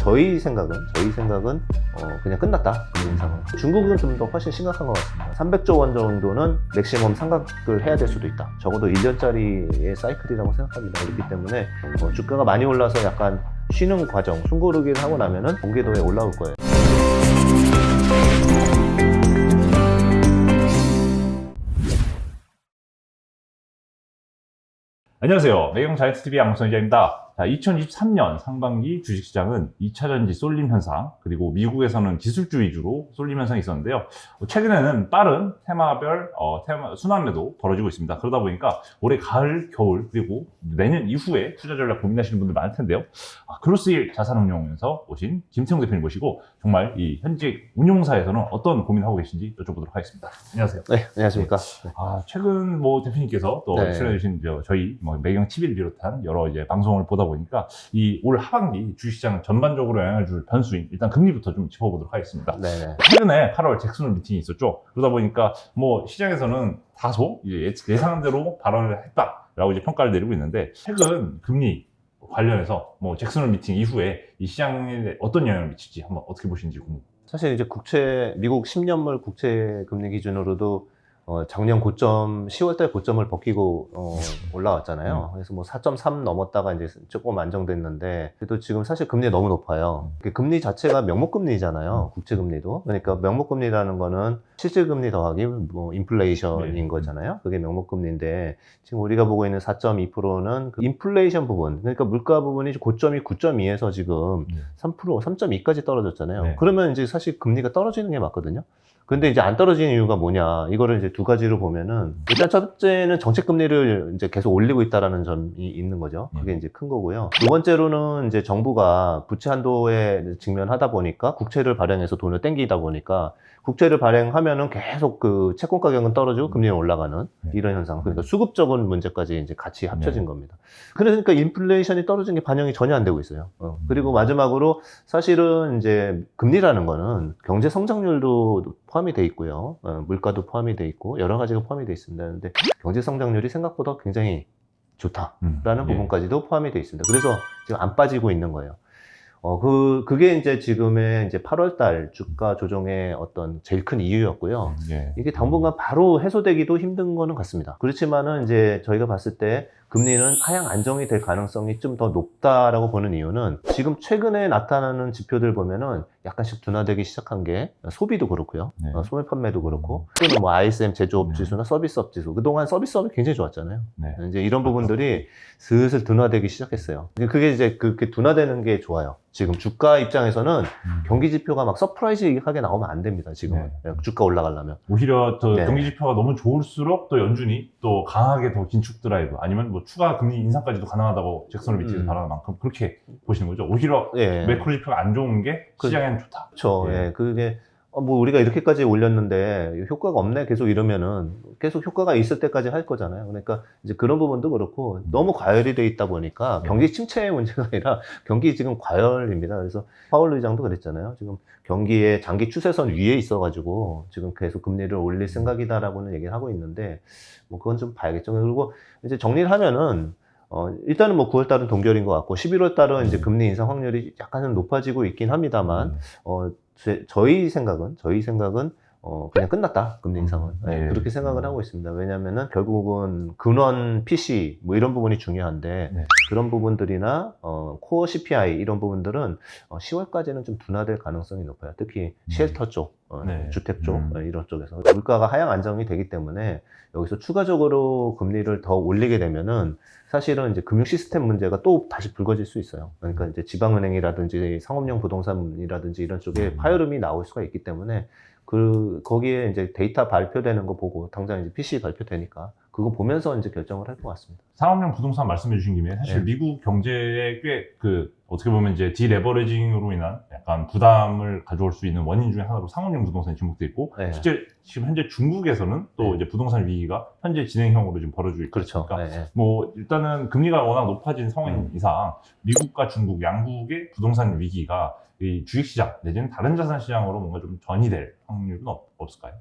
저희 생각은 그냥 끝났다. 금리 인상은. 중국은 좀 더 훨씬 심각한 것 같습니다. 300조 원 정도는 맥시멈 상각을 해야 될 수도 있다. 적어도 1년짜리의 사이클이라고 생각합니다. 그렇기 때문에 주가가 많이 올라서 약간 쉬는 과정, 숨고르기를 하고 나면은 공개도에 올라올 거예요. 안녕하세요. 매경자이언트TV 양무선 기자입니다. 자, 2023년 상반기 주식시장은 2차전지 쏠림 현상, 그리고 미국에서는 기술주 위주로 쏠림 현상이 있었는데요. 최근에는 빠른 테마별 순환매도 벌어지고 있습니다. 그러다 보니까 올해 가을, 겨울, 그리고 내년 이후에 투자 전략 고민하시는 분들 많을 텐데요. 크로스힐 자산운용에서 오신 김태용 대표님 모시고 정말 이 현직 운용사에서는 어떤 고민하고 계신지 여쭤보도록 하겠습니다. 안녕하세요. 네, 안녕하십니까. 네. 최근 대표님께서 또 네. 출연해주신 저희 매경TV를 비롯한 여러 이제 방송을 보다 보니까 이 올 하반기 주식시장 전반적으로 영향을 줄 변수인 일단 금리부터 좀 짚어보도록 하겠습니다. 네. 최근에 8월 잭슨홀 미팅이 있었죠. 그러다 보니까 시장에서는 다소 예상한 대로 발언을 했다라고 이제 평가를 내리고 있는데, 최근 금리 관련해서 잭슨홀 미팅 이후에 이 시장에 어떤 영향을 미칠지 한번 어떻게 보시는지 궁금합니다. 사실 이제 미국 10년물 국채 금리 기준으로도 작년 고점, 10월달 고점을 벗기고 올라왔잖아요. 그래서 4.3 넘었다가 이제 조금 안정됐는데, 그래도 지금 사실 금리 너무 높아요. 금리 자체가 명목금리잖아요. 국채금리도. 그러니까 명목금리라는 거는 실질금리 더하기 인플레이션인 거잖아요. 그게 명목금리인데, 지금 우리가 보고 있는 4.2%는 그 인플레이션 부분, 그러니까 물가 부분이 고점이 9.2에서 지금 3%, 3.2까지 떨어졌잖아요. 네. 그러면 이제 사실 금리가 떨어지는 게 맞거든요. 근데 이제 안 떨어지는 이유가 뭐냐? 이거를 이제 두 가지로 보면은, 일단 첫째는 정책 금리를 이제 계속 올리고 있다라는 점이 있는 거죠. 그게 이제 큰 거고요. 두 번째로는 이제 정부가 부채 한도에 직면하다 보니까 국채를 발행해서 돈을 땡기다 보니까 국채를 발행하면은 계속 그 채권 가격은 떨어지고 금리는 올라가는 이런 현상. 그러니까 수급적인 문제까지 이제 같이 합쳐진 겁니다. 그러니까 인플레이션이 떨어진 게 반영이 전혀 안 되고 있어요. 그리고 마지막으로 사실은 이제 금리라는 거는 경제 성장률도 포함이 돼 있고요. 물가도 포함이 돼 있고 여러 가지가 포함이 돼 있습니다. 근데 경제 성장률이 생각보다 굉장히 좋다라는 부분까지도 포함이 돼 있습니다. 그래서 지금 안 빠지고 있는 거예요. 그게 이제 지금의 이제 8월달 주가 조정의 어떤 제일 큰 이유였고요. 이게 당분간 바로 해소되기도 힘든 거는 같습니다. 그렇지만은 이제 저희가 봤을 때 금리는 하향 안정이 될 가능성이 좀 더 높다라고 보는 이유는, 지금 최근에 나타나는 지표들 보면은 약간씩 둔화되기 시작한 게 소비도 그렇고요. 소매 판매도 그렇고, 또는 ISM 제조업 지수나 서비스업 지수. 그동안 서비스업이 굉장히 좋았잖아요. 이제 이런 부분들이 슬슬 둔화되기 시작했어요. 그게 이제 그렇게 둔화되는 게 좋아요. 지금 주가 입장에서는 경기 지표가 막 서프라이즈하게 나오면 안 됩니다. 지금은. 주가 올라가려면. 오히려 경기 지표가 너무 좋을수록 또 연준이 또 강하게 더 긴축 드라이브, 아니면 추가 금리 인상까지도 가능하다고 잭슨홀 미팅에서 말하는 만큼 그렇게 보시는 거죠. 오히려 매크로 지표가 안 좋은 게 시장에는 좋다. 그렇죠. 그게 우리가 이렇게까지 올렸는데 효과가 없네, 계속 이러면은 계속 효과가 있을 때까지 할 거잖아요. 그러니까 이제 그런 부분도 그렇고, 너무 과열이 돼 있다 보니까 경기 침체의 문제가 아니라 경기 지금 과열입니다. 그래서 파월 의장도 그랬잖아요. 지금 경기의 장기 추세선 위에 있어가지고 지금 계속 금리를 올릴 생각이다라고는 얘기를 하고 있는데, 그건 좀 봐야겠죠. 그리고 이제 정리를 하면은 일단은 9월달은 동결인 것 같고, 11월달은 이제 금리 인상 확률이 약간은 높아지고 있긴 합니다만, 저희 생각은 그냥 끝났다, 금리 인상은. 그렇게 생각을 하고 있습니다. 왜냐면은 결국은 근원 PC 이런 부분이 중요한데, 그런 부분들이나 코어 CPI 이런 부분들은 10월까지는 좀 둔화될 가능성이 높아요. 특히 쉘터 쪽, 주택 쪽, 이런 쪽에서 물가가 하향 안정이 되기 때문에 여기서 추가적으로 금리를 더 올리게 되면은 사실은 이제 금융 시스템 문제가 또 다시 불거질 수 있어요. 그러니까 이제 지방은행이라든지 상업용 부동산이라든지 이런 쪽에 파열음이 나올 수가 있기 때문에, 거기에 이제 데이터 발표되는 거 보고, 당장 이제 PC 발표되니까 그거 보면서 이제 결정을 할 것 같습니다. 상업용 부동산 말씀해 주신 김에, 사실 미국 경제에 꽤 어떻게 보면 이제 디레버리징으로 인한 약간 부담을 가져올 수 있는 원인 중에 하나로 상업용 부동산이 지목돼 있고, 실제 지금 현재 중국에서는 또 이제 부동산 위기가 현재 진행형으로 지금 벌어지고 있으니까, 일단은 금리가 워낙 높아진 상황인 이상 미국과 중국 양국의 부동산 위기가 이 주식시장 내지는 다른 자산시장으로 뭔가 좀 전이될 확률은 없을까요?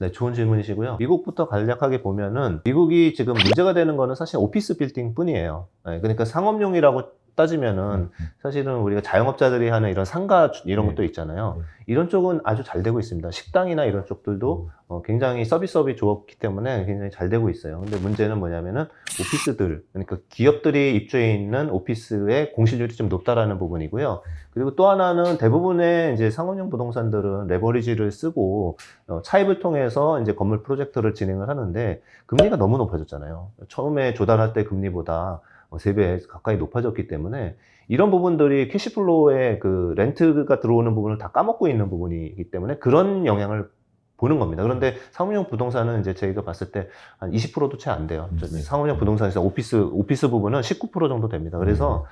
네, 좋은 질문이시고요. 미국부터 간략하게 보면은, 미국이 지금 문제가 되는 거는 사실 오피스 빌딩 뿐이에요. 그러니까 상업용이라고 따지면은 사실은 우리가 자영업자들이 하는 이런 상가 이런 것도 있잖아요. 이런 쪽은 아주 잘 되고 있습니다. 식당이나 이런 쪽들도 굉장히 서비스업이 좋았기 때문에 굉장히 잘 되고 있어요. 근데 문제는 뭐냐면은 오피스들, 그러니까 기업들이 입주해 있는 오피스의 공실률이 좀 높다라는 부분이고요. 그리고 또 하나는 대부분의 이제 상업용 부동산들은 레버리지를 쓰고 차입을 통해서 이제 건물 프로젝트를 진행을 하는데 금리가 너무 높아졌잖아요. 처음에 조달할 때 금리보다 3배 가까이 높아졌기 때문에 이런 부분들이 캐시플로우에 그 렌트가 들어오는 부분을 다 까먹고 있는 부분이기 때문에 그런 영향을 보는 겁니다. 그런데 상업용 부동산은 이제 저희가 봤을 때 한 20%도 채 안 돼요. 상업용 부동산에서 오피스 부분은 19% 정도 됩니다. 그래서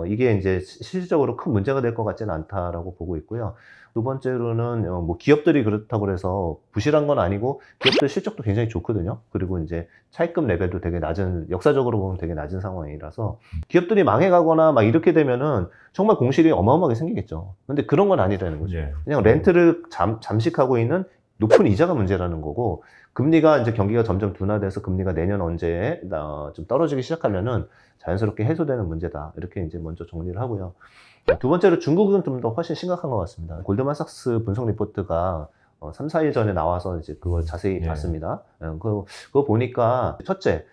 이게 이제 실질적으로 큰 문제가 될 것 같지는 않다라고 보고 있고요. 두 번째로는 뭐 기업들이 그렇다고 해서 부실한 건 아니고 기업들 실적도 굉장히 좋거든요. 그리고 이제 차입금 레벨도 되게 낮은, 역사적으로 보면 되게 낮은 상황이라서 기업들이 망해가거나 막 이렇게 되면은 정말 공실이 어마어마하게 생기겠죠. 근데 그런 건 아니라는 거죠. 그냥 렌트를 잠식하고 있는 높은 이자가 문제라는 거고, 금리가 이제 경기가 점점 둔화돼서 금리가 내년 언제에 좀 떨어지기 시작하면은 자연스럽게 해소되는 문제다. 이렇게 이제 먼저 정리를 하고요. 두 번째로 중국은 좀 더 훨씬 심각한 것 같습니다. 골드만삭스 분석 리포트가 3, 4일 전에 나와서 이제 그걸 자세히 봤습니다. 그거 보니까 첫째,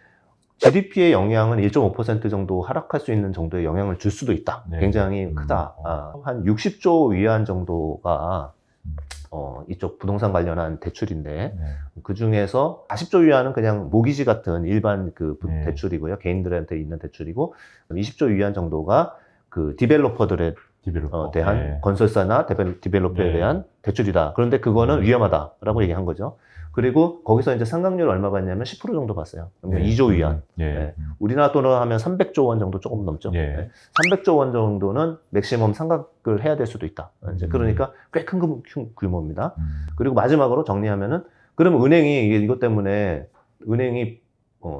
GDP의 영향은 1.5% 정도 하락할 수 있는 정도의 영향을 줄 수도 있다. 굉장히 크다. 한 60조 위안 정도가 이쪽 부동산 관련한 대출인데 그 중에서 40조 위안은 그냥 모기지 같은 일반 그 대출이고요. 개인들한테 있는 대출이고 20조 위안 정도가 그 디벨로퍼들에 대한 건설사나 디벨로퍼에 대한 대출이다. 그런데 그거는 위험하다라고 얘기한 거죠. 그리고 거기서 이제 상각률 얼마 받냐면 10% 정도 봤어요. 2조 위안. 우리나라 돈으로 하면 300조 원 정도 조금 넘죠. 300조 원 정도는 맥시멈 상각을 해야 될 수도 있다. 이제 그러니까 꽤 큰 규모입니다. 그리고 마지막으로 정리하면은 그러면 은행이 이것 때문에 은행이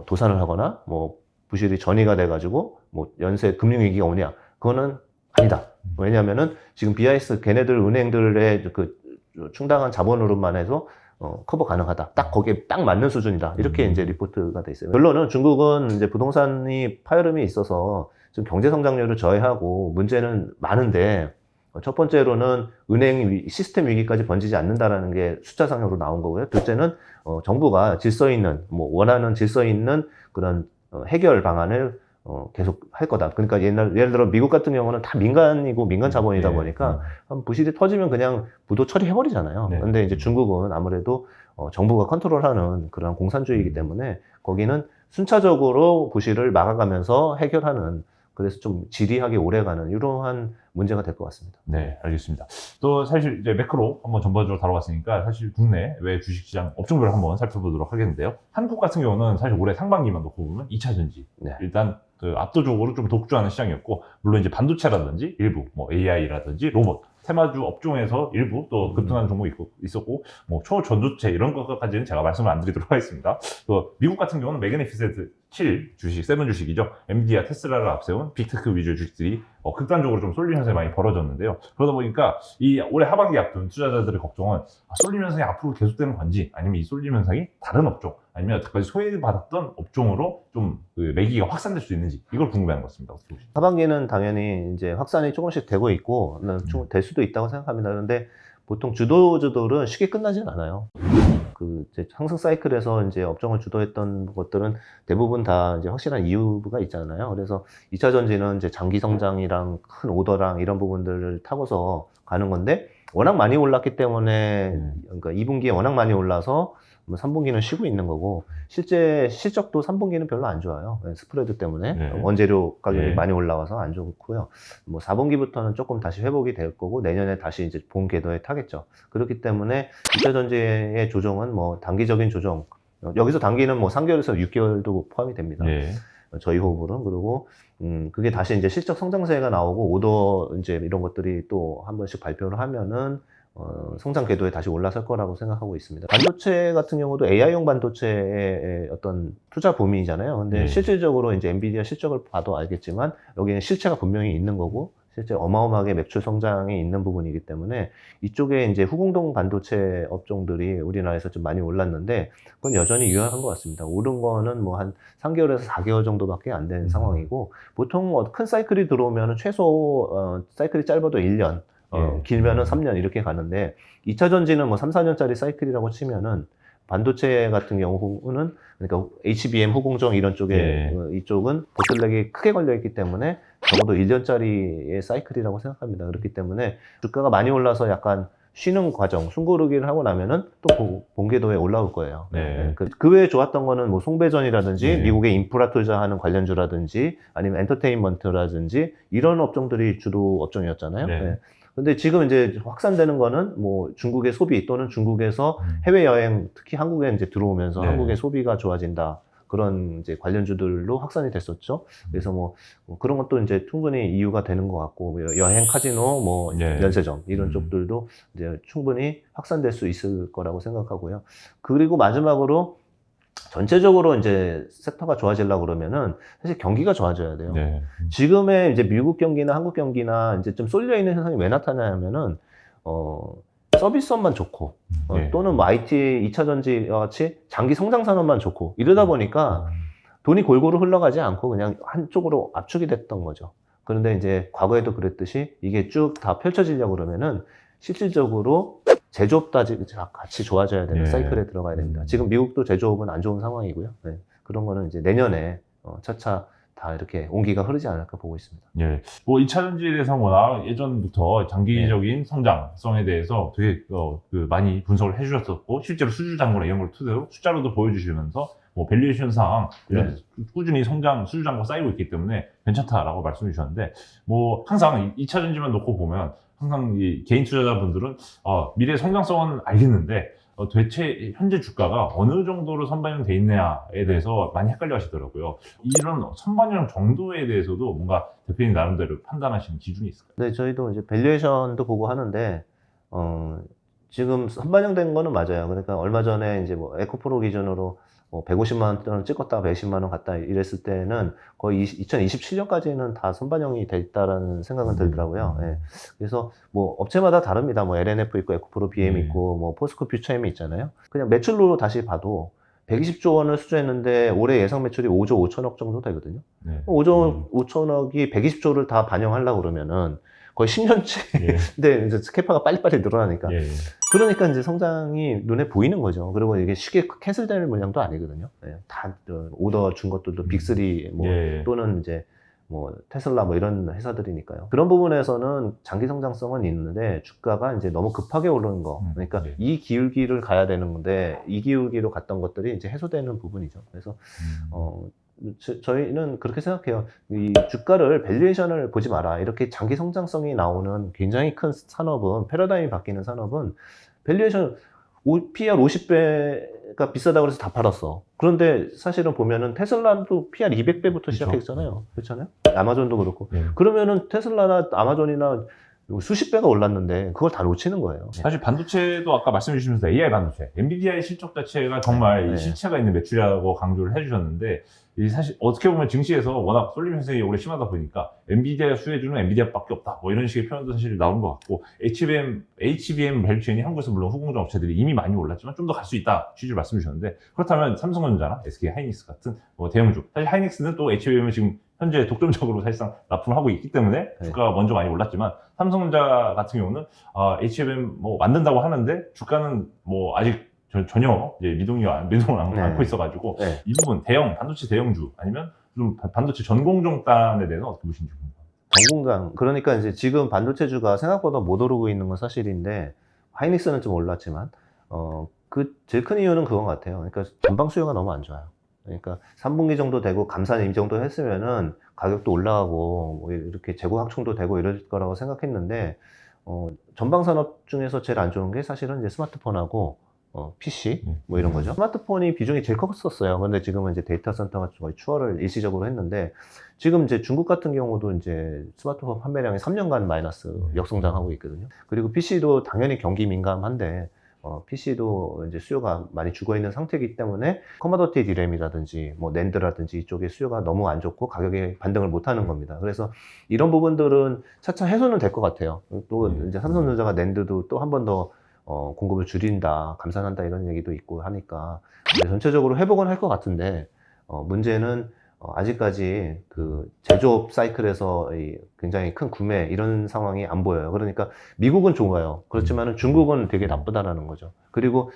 도산을 하거나 뭐 부실이 전이가 돼가지고 뭐 연쇄 금융위기가 오냐? 그거는 아니다. 왜냐하면은 지금 BIS 걔네들 은행들의 그 충당한 자본으로만 해서 커버 가능하다. 딱 거기에 딱 맞는 수준이다. 이렇게 이제 리포트가 돼 있어요. 결론은 중국은 이제 부동산이 파열음이 있어서 지금 경제 성장률을 저해하고 문제는 많은데 첫 번째로는 은행 시스템 위기까지 번지지 않는다라는 게 숫자상으로 나온 거고요. 둘째는 정부가 질서 있는 뭐 원하는 질서 있는 그런 해결 방안을 계속 할 거다. 그러니까 예를 들어 미국 같은 경우는 다 민간이고 민간 자본이다 보니까 부실이 터지면 그냥 부도 처리해버리잖아요. 근데 이제 중국은 아무래도 정부가 컨트롤하는 그런 공산주의이기 때문에 거기는 순차적으로 부실을 막아가면서 해결하는, 그래서 좀 지리하게 오래가는 이러한 문제가 될 것 같습니다. 네, 알겠습니다. 또 사실 이제 매크로 한번 전반적으로 다뤄봤으니까 사실 국내외 주식시장 업종별로 한번 살펴보도록 하겠는데요. 한국 같은 경우는 사실 올해 상반기만 놓고 보면 2차전지 일단 그 압도적으로 좀 독주하는 시장이었고, 물론 이제 반도체라든지 일부 뭐 AI라든지 로봇 테마주 업종에서 일부 또 급등하는 종목이 있었고, 뭐 초전도체 이런 것까지는 제가 말씀을 안 드리도록 하겠습니다. 또 미국 같은 경우는 매그니피센트 7 주식, 7 주식이죠. 엔비디아, 테슬라를 앞세운 빅테크 위주의 주식들이 극단적으로 좀 쏠림 현상이 많이 벌어졌는데요. 그러다 보니까 이 올해 하반기 앞둔 투자자들의 걱정은 쏠림 현상이 앞으로 계속되는 건지, 아니면 이 쏠림 현상이 다른 업종, 아니면 여태까지 소외받았던 업종으로 좀 그 매기가 확산될 수 있는지, 이걸 궁금해하는 것 같습니다. 어떻게 보십니까? 하반기는 당연히 이제 확산이 조금씩 되고 있고 될 수도 있다고 생각합니다. 그런데 보통 주도주들은 쉽게 끝나지는 않아요. 그 이제 상승 사이클에서 이제 업종을 주도했던 것들은 대부분 다 이제 확실한 이유가 있잖아요. 그래서 2차 전지는 이제 장기 성장이랑 큰 오더랑 이런 부분들을 타고서 가는 건데, 워낙 많이 올랐기 때문에, 그러니까 2분기에 워낙 많이 올라서 3분기는 쉬고 있는 거고, 실제 실적도 3분기는 별로 안 좋아요. 스프레드 때문에 원재료 가격이 많이 올라와서 안 좋고요. 뭐 4분기부터는 조금 다시 회복이 될 거고, 내년에 다시 이제 본 궤도에 타겠죠. 그렇기 때문에 2차 전지의 조정은 뭐 단기적인 조정, 여기서 단기는 뭐 3개월에서 6개월도 포함이 됩니다. 저희 호흡으로는. 그리고 그게 다시 이제 실적 성장세가 나오고 오더 이제 이런 것들이 또 한 번씩 발표를 하면은 성장 궤도에 다시 올라설 거라고 생각하고 있습니다. 반도체 같은 경우도 AI용 반도체의 어떤 투자 붐이잖아요. 근데 실질적으로 이제 엔비디아 실적을 봐도 알겠지만 여기는 실체가 분명히 있는 거고, 실제 어마어마하게 매출 성장이 있는 부분이기 때문에 이쪽에 이제 후공동 반도체 업종들이 우리나라에서 좀 많이 올랐는데 그건 여전히 유효한 것 같습니다. 오른 거는 뭐 한 3개월에서 4개월 정도밖에 안 된 상황이고 보통 큰 사이클이 들어오면 최소 사이클이 짧아도 1년, 길면은 3년 이렇게 가는데 2차 전지는 뭐 3, 4년짜리 사이클이라고 치면은 반도체 같은 경우는 그러니까 HBM, 후공정 이런 쪽에 이쪽은 보틀렉이 크게 걸려 있기 때문에 적어도 1년짜리의 사이클이라고 생각합니다. 그렇기 때문에 주가가 많이 올라서 약간 쉬는 과정, 숨고르기를 하고 나면은 또 본궤도에 올라올 거예요. 네. 그 외에 좋았던 거는 뭐 송배전이라든지 네. 미국의 인프라 투자하는 관련주라든지 아니면 엔터테인먼트라든지 이런 업종들이 주도 업종이었잖아요. 네. 근데 지금 이제 확산되는 거는 뭐 중국의 소비 또는 중국에서 해외여행, 특히 한국에 이제 들어오면서 네. 한국의 소비가 좋아진다. 그런 이제 관련주들로 확산이 됐었죠. 그래서 뭐 그런 것도 이제 충분히 이유가 되는 것 같고, 여행, 카지노, 뭐 면세점 이런 쪽들도 이제 충분히 확산될 수 있을 거라고 생각하고요. 그리고 마지막으로 전체적으로 이제 섹터가 좋아지려고 그러면은 사실 경기가 좋아져야 돼요. 네. 지금의 이제 미국 경기나 한국 경기나 이제 좀 쏠려 있는 현상이 왜 나타나냐면은 서비스업만 좋고 또는 뭐 IT, 2차 전지와 같이 장기 성장 산업만 좋고 이러다 보니까 돈이 골고루 흘러가지 않고 그냥 한쪽으로 압축이 됐던 거죠. 그런데 이제 과거에도 그랬듯이 이게 쭉 다 펼쳐지려고 그러면은 실질적으로 제조업도 같이 좋아져야 되는 사이클에 들어가야 됩니다. 지금 미국도 제조업은 안 좋은 상황이고요. 그런 거는 이제 내년에 차차 다 이렇게 온기가 흐르지 않을까 보고 있습니다. 예. 뭐 2차 전지에 대해서 워낙 예전부터 장기적인 성장성에 대해서 되게 많이 분석을 해주셨었고 실제로 수주장고나 이런 걸 토대로 숫자로도 보여주시면서 뭐 밸류에이션상 꾸준히 성장 수주장고 쌓이고 있기 때문에 괜찮다라고 말씀해 주셨는데 뭐 항상 2차 전지만 놓고 보면 항상 이 개인 투자자분들은 미래 성장성은 알겠는데 대체 현재 주가가 어느 정도로 선반영돼 있느냐에 대해서 많이 헷갈려 하시더라고요. 이런 선반영 정도에 대해서도 뭔가 대표님 나름대로 판단하시는 기준이 있을까요? 네, 저희도 이제 밸류에이션도 보고 하는데 지금 선반영된 거는 맞아요. 그러니까 얼마 전에 이제 뭐 에코프로 기준으로 뭐 150만 원을 찍었다가 110만 원 갔다 이랬을 때는 거의 2027년까지는 다 선반영이 돼 있다라는 생각은 들더라고요. 그래서 뭐 업체마다 다릅니다. 뭐 LNF 있고 에코프로 BM 있고 뭐 포스코 퓨처엠이 있잖아요. 그냥 매출로 다시 봐도 120조 원을 수주했는데 올해 예상 매출이 5조 5천억 정도 되거든요. 5조 5천억이 120조를 다 반영하려고 그러면은 거의 10년째. 근데 이제 스케파가 빨리빨리 늘어나니까. 그러니까 이제 성장이 눈에 보이는 거죠. 그리고 이게 쉽게 캔슬될 물량도 아니거든요. 다 오더 준 것들도 빅3 뭐 또는 이제 뭐 테슬라 뭐 이런 회사들이니까요. 그런 부분에서는 장기 성장성은 있는데 주가가 이제 너무 급하게 오르는 거. 그러니까 이 기울기를 가야 되는 건데 이 기울기로 갔던 것들이 이제 해소되는 부분이죠. 그래서 저희는 그렇게 생각해요. 이 주가를 밸류에이션을 보지 마라. 이렇게 장기 성장성이 나오는 굉장히 큰 산업은 패러다임이 바뀌는 산업은 밸류에이션 PR 50배가 비싸다고 해서 다 팔았어. 그런데 사실은 보면은 테슬라도 PR 200배부터 시작했잖아요. 그렇잖아요. 아마존도 그렇고. 그러면은 테슬라나 아마존이나 수십 배가 올랐는데 그걸 다 놓치는 거예요. 사실 반도체도 아까 말씀해 주시면서 AI 반도체, 엔비디아의 실적 자체가 정말 이 실체가 있는 매출이라고 강조를 해주셨는데 사실 어떻게 보면 증시에서 워낙 쏠림 현상이 오래 심하다 보니까 엔비디아 수혜주는 엔비디아밖에 없다 뭐 이런 식의 표현도 사실 나오는 것 같고 HBM 밸류체인이 한국에서 물론 후공정 업체들이 이미 많이 올랐지만 좀 더 갈 수 있다 취지를 말씀해 주셨는데 그렇다면 삼성전자나 SK 하이닉스 같은 뭐 대형주, 사실 하이닉스는 또 HBM을 지금 현재 독점적으로 사실상 납품을 하고 있기 때문에 주가가 먼저 많이 올랐지만 삼성전자 같은 경우는 HBM 뭐 만든다고 하는데 주가는 뭐 아직 전혀 이제 미동을 않고 있어가지고 이 부분 반도체 대형주 아니면 좀 반도체 전공정단에 대해서 어떻게 보시는지 궁금합니다. 전공장 그러니까 이제 지금 반도체주가 생각보다 못 오르고 있는 건 사실인데 하이닉스는 좀 올랐지만 그 제일 큰 이유는 그건 것 같아요. 그러니까 전방 수요가 너무 안 좋아요. 그러니까 3분기 정도 되고 감산 이 정도 했으면은 가격도 올라가고 뭐 이렇게 재고 확충도 되고 이럴 거라고 생각했는데 전방 산업 중에서 제일 안 좋은 게 사실은 이제 스마트폰하고 PC 뭐 이런 거죠. 스마트폰이 비중이 제일 컸었어요. 근데 지금은 이제 데이터 센터가 거의 추월을 일시적으로 했는데 지금 이제 중국 같은 경우도 이제 스마트폰 판매량이 3년간 마이너스 역성장하고 있거든요. 그리고 PC도 당연히 경기 민감한데 PC도 이제 수요가 많이 죽어 있는 상태이기 때문에 커머더티 디램이라든지 뭐 낸드라든지 이쪽에 수요가 너무 안 좋고 가격이 반등을 못 하는 겁니다. 그래서 이런 부분들은 차차 해소는 될 것 같아요. 또 이제 삼성전자가 낸드도 또 한 번 더 공급을 줄인다, 감산한다 이런 얘기도 있고 하니까 전체적으로 회복은 할 것 같은데 문제는 아직까지 그 제조업 사이클에서 굉장히 큰 구매 이런 상황이 안 보여요. 그러니까 미국은 좋아요. 그렇지만 중국은 되게 나쁘다라는 거죠. 그리고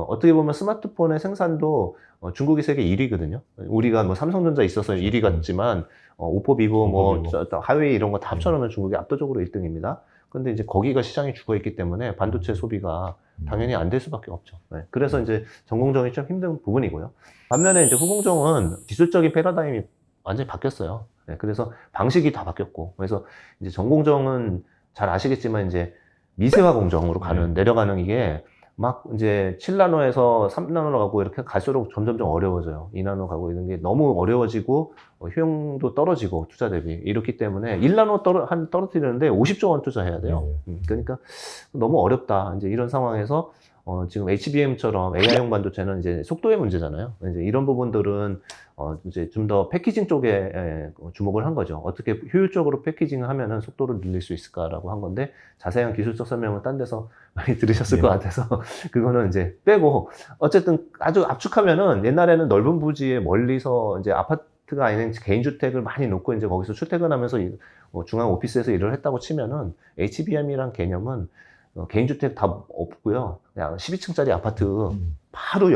어떻게 보면 스마트폰의 생산도 중국이 세계 1위거든요. 우리가 뭐 삼성전자 있어서 1위 같지만 오포, 비보, 뭐 하웨이 이런 거 다 합쳐놓으면 중국이 압도적으로 1등입니다. 근데 이제 거기가 시장이 죽어 있기 때문에 반도체 소비가 당연히 안 될 수밖에 없죠. 네. 그래서 이제 전공정이 좀 힘든 부분이고요. 반면에 이제 후공정은 기술적인 패러다임이 완전히 바뀌었어요. 네. 그래서 방식이 다 바뀌었고, 그래서 이제 전공정은 잘 아시겠지만 이제 미세화 공정으로 내려가는 이게 막 이제 7나노에서 3나노로 가고 이렇게 갈수록 점점점 어려워져요. 2나노 가고 이런 게 너무 어려워지고 효용도 떨어지고 투자 대비 이렇기 때문에 1나노 떨어뜨리는데 50조 원 투자해야 돼요. 그러니까 너무 어렵다. 이제 이런 상황에서 지금 HBM처럼 AI용 반도체는 이제 속도의 문제잖아요. 이제 이런 부분들은 이제 좀 더 패키징 쪽에 주목을 한 거죠. 어떻게 효율적으로 패키징을 하면은 속도를 늘릴 수 있을까라고 한 건데 자세한 기술적 설명은 딴 데서 많이 들으셨을 것 같아서 그거는 이제 빼고 어쨌든 아주 압축하면은 옛날에는 넓은 부지에 멀리서 이제 아파트가 아닌 개인주택을 많이 놓고 이제 거기서 출퇴근하면서 중앙 오피스에서 일을 했다고 치면은 HBM이란 개념은 개인주택 다 없고요. 그냥 12층짜리 아파트 바로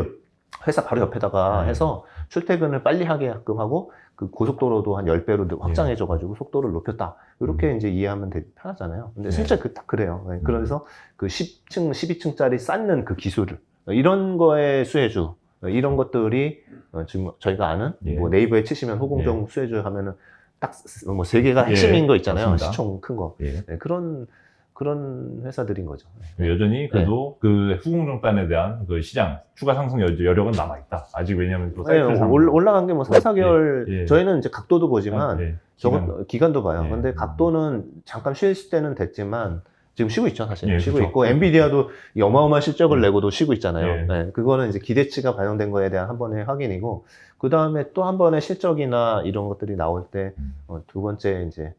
회사 바로 옆에다가 해서 출퇴근을 빨리 하게끔 하고 그 고속도로도 한 10배로 확장해줘가지고 속도를 높였다. 이렇게 이제 이해하면 편하잖아요. 근데 실제 딱 그래요. 그래서 그 10층, 12층짜리 쌓는 그 기술, 이런 거에 수혜주, 이런 것들이 지금 저희가 아는 뭐 네이버에 치시면 후공정 수혜주 하면은 딱 뭐 3개가 핵심인 거 있잖아요. 맞습니다. 시총 큰 거. 네, 그런 회사들인 거죠. 여전히 그래도 그 후공정단에 대한 그 시장 추가 상승 여력은 남아있다. 아직 왜냐하면 또 사이클 올라간 게 뭐 3, 4개월 저희는 이제 각도도 보지만 기간도 봐요. 근데 각도는 잠깐 쉴 때는 됐지만 지금 쉬고 있죠, 사실. 쉬고 그렇죠. 있고 엔비디아도 이 어마어마한 실적을 내고도 쉬고 있잖아요. 네, 그거는 이제 기대치가 반영된 거에 대한 한 번의 확인이고 그 다음에 또 한 번의 실적이나 이런 것들이 나올 때 두 번째 이제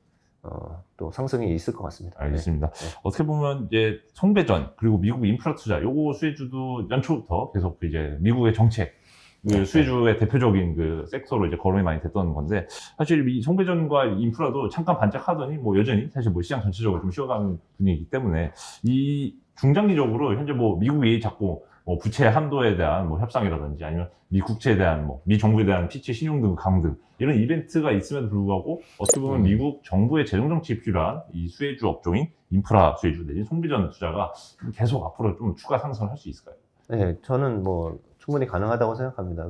또 상승이 있을 것 같습니다. 알겠습니다. 어떻게 보면 이제 송배전 그리고 미국 인프라 투자 요거 수혜주도 연초부터 계속 이제 미국의 정책 그 수혜주의 대표적인 그 섹터로 이제 거론이 많이 됐던 건데 사실 이 송배전과 인프라도 잠깐 반짝하더니 뭐 여전히 사실 뭐 시장 전체적으로 좀 쉬어가는 분위기이기 때문에 이 중장기적으로 현재 뭐 미국이 자꾸 뭐 부채 한도에 대한 뭐 협상이라든지 아니면 미 국채에 대한 뭐 미 정부에 대한 피치 신용등 강등 이런 이벤트가 있음에도 불구하고 어떻게 보면 미국 정부의 재정 정책이 필요한 이 수혜주 업종인 인프라 수혜주 내지 송배전 투자가 계속 앞으로 좀 추가 상승을 할 수 있을까요? 네, 저는 뭐 충분히 가능하다고 생각합니다.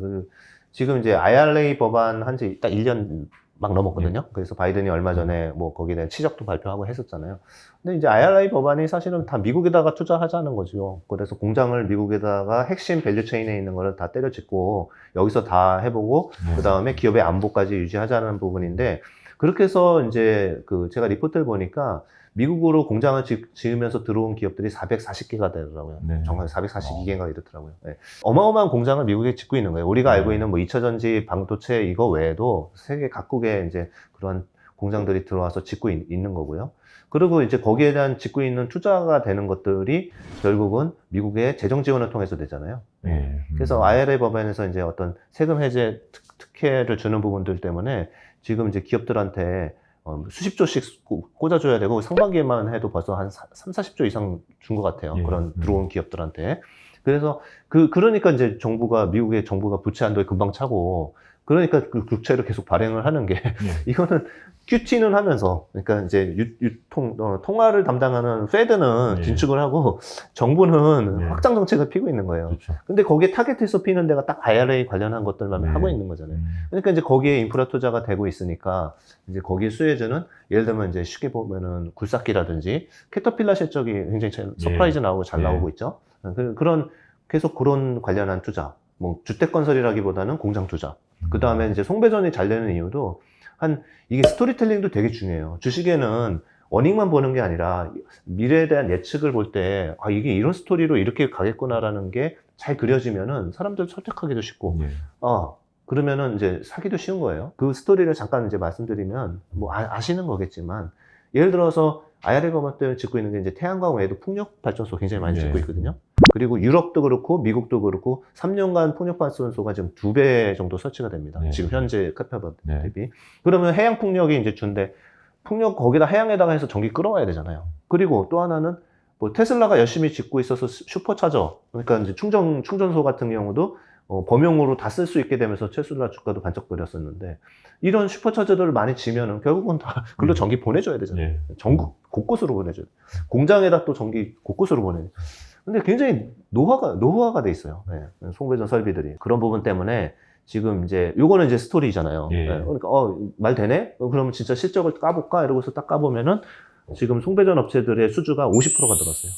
지금 이제 IRA 법안 한 지 딱 1년 막 넘었거든요. 그래서 바이든이 얼마 전에 뭐 거기에 대한 치적도 발표하고 했었잖아요. 근데 이제 IRA 법안이 사실은 다 미국에다가 투자하자는 거죠. 그래서 공장을 미국에다가 핵심 밸류체인에 있는 거를 다 때려짓고 여기서 다 해보고 그 다음에 기업의 안보까지 유지하자는 부분인데 그렇게 해서 이제 제가 리포트를 보니까 미국으로 공장을 지으면서 들어온 기업들이 440개가 되더라고요. 정말 442개가 이렇더라고요. 어마어마한 공장을 미국에 짓고 있는 거예요. 우리가 알고 있는 뭐 2차전지, 반도체 이거 외에도 세계 각국에 이제 그런 공장들이 들어와서 짓고 있는 거고요. 그리고 이제 거기에 대한 짓고 있는 투자가 되는 것들이 결국은 미국의 재정 지원을 통해서 되잖아요. 그래서 IRA 법안에서 이제 어떤 세금 해제 특혜를 주는 부분들 때문에 지금 이제 기업들한테 수십 조씩 꽂아줘야 되고 상반기에만 해도 벌써 한 3, 40조 이상 준 것 같아요. 그런 들어온 기업들한테. 그래서 그러니까 이제 미국의 정부가 부채 한도에 금방 차고 그러니까 그 국채를 계속 발행을 하는 게 이거는 QT는 하면서 그러니까 이제 통화를 담당하는 페드는 긴축을 하고 정부는 확장 정책을 피고 있는 거예요. 그렇죠. 근데 거기에 타겟해서 피는 데가 딱 IRA 관련한 것들만 하고 있는 거잖아요. 그러니까 이제 거기에 인프라 투자가 되고 있으니까 이제 거기에 수혜주는 예를 들면 이제 쉽게 보면은 굴삭기라든지 캐터필러 실적이 굉장히 서프라이즈 나오고 잘 나오고 있죠. 계속 그런 관련한 투자, 뭐 주택 건설이라기보다는 공장 투자. 그 다음에 이제 송배전이 잘 되는 이유도 이게 스토리텔링도 되게 중요해요. 주식에는 어닝만 보는 게 아니라 미래에 대한 예측을 볼 때 이게 이런 스토리로 이렇게 가겠구나라는 게 잘 그려지면은 사람들 설득하기도 쉽고 예. 그러면은 이제 사기도 쉬운 거예요. 그 스토리를 잠깐 이제 말씀드리면 뭐 아시는 거겠지만 예를 들어서 IRA가 짓고 있는 게 이제 태양광 외에도 풍력 발전소 굉장히 많이 짓고 예. 있거든요. 그리고 유럽도 그렇고 미국도 그렇고 3년간 풍력 발전소가 지금 2배 정도 설치가 됩니다. 예. 지금 현재 카파버 네. 대비. 그러면 해양 풍력이 이제 준대 풍력 거기다 해양에다가 해서 전기 끌어와야 되잖아요. 그리고 또 하나는 뭐 테슬라가 열심히 짓고 있어서 슈퍼차저 그러니까 이제 충전소 같은 경우도 범용으로 다 쓸 수 있게 되면서 테슬라 주가도 반짝거렸었는데 이런 슈퍼차저들을 많이 지면은 결국은 다 글로 전기 보내줘야 되잖아요. 예. 전국 곳곳으로 보내줘요. 공장에다 또 전기 곳곳으로 보내요. 근데 굉장히 노후화가 돼 있어요. 네. 송배전 설비들이. 그런 부분 때문에 지금 이제, 요거는 이제 스토리잖아요. 예. 네. 그러니까, 말 되네? 그러면 진짜 실적을 까볼까? 이러고서 딱 까보면은 지금 송배전 업체들의 수주가 50%가 늘었어요.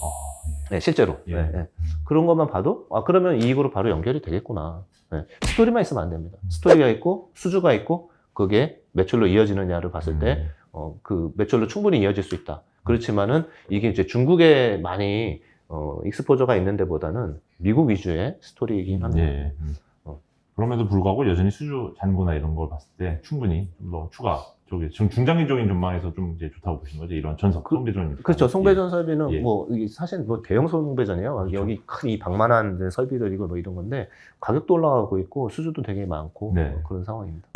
예. 네, 실제로. 예. 네, 네. 그런 것만 봐도, 그러면 이익으로 바로 연결이 되겠구나. 네. 스토리만 있으면 안 됩니다. 스토리가 있고, 수주가 있고, 그게 매출로 이어지느냐를 봤을 때, 그 매출로 충분히 이어질 수 있다. 그렇지만은 이게 이제 중국에 많이 익스포저가 있는 데보다는 미국 위주의 스토리이긴 합니다. 예. 그럼에도 불구하고 여전히 수주 잔고나 이런 걸 봤을 때 충분히 좀 더 추가 쪽에 좀 중장기적인 전망에서 좀 이제 좋다고 보시는 거죠. 이런 송배전. 그렇죠. 송배전 설비는 예. 뭐 이게 사실 뭐 대형 송배전이에요. 그렇죠. 여기 큰 이 방만한 설비들 이거 뭐 이런 건데 가격도 올라가고 있고 수주도 되게 많고 네. 그런 상황입니다.